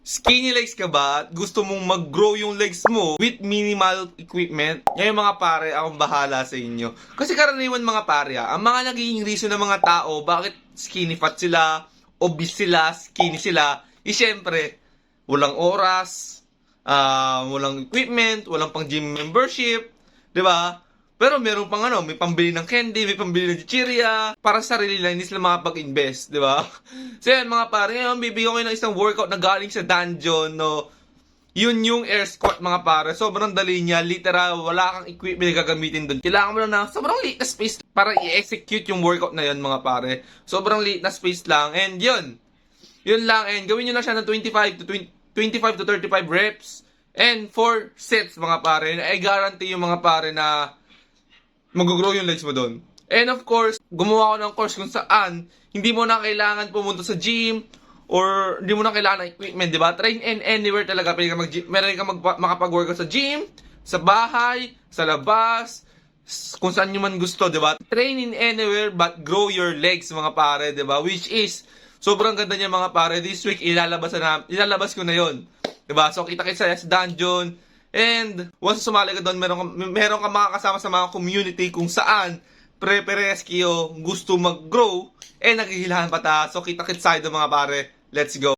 Skinny legs ka ba at gusto mong mag-grow yung legs mo with minimal equipment? Ngayon mga pare, akong bahala sa inyo. Kasi karaniwan mga pare, ang mga nagiging reason ng mga tao bakit skinny fat sila, obese sila, skinny sila, syempre, walang oras, walang equipment, walang pang gym membership, 'di ba? Pero meron pang may pambili ng candy, may pambili ng chichirya, para sa sarili lang, hindi sila makapag-invest, di ba? So yan mga pare, ngayon bibigyan ko kayo ng isang workout na galing sa dungeon, no? Yun yung air squat mga pare, sobrang dali niya, literal, wala kang equipment na gagamitin doon. Kailangan mo lang na sobrang liit na space para i-execute yung workout na yun mga pare. Sobrang liit na space lang, and yun lang, and gawin nyo lang siya ng 25 to 35 reps, and 4 sets mga pare. I guarantee yung mga pare na mag-grow yung legs mo doon. And of course, gumawa ko ng course kung saan hindi mo na kailangan pumunta sa gym or hindi mo na kailangan ng equipment, di ba? Train and anywhere talaga. Pwede ka meron ka makapag-workout sa gym, sa bahay, sa labas, kung saan nyo man gusto, di ba? Train in anywhere but grow your legs, mga pare, di ba? Which is, sobrang ganda niya mga pare. This week, ilalabas ko na yon, di ba? So, kita-kita sa dungeon. And once sumali ka doon, meron ka makakasama sa mga community kung saan pre-parehas kayo gusto mag-grow, naghihilahan pa ta. So kita-kits tayo mga pare. Let's go!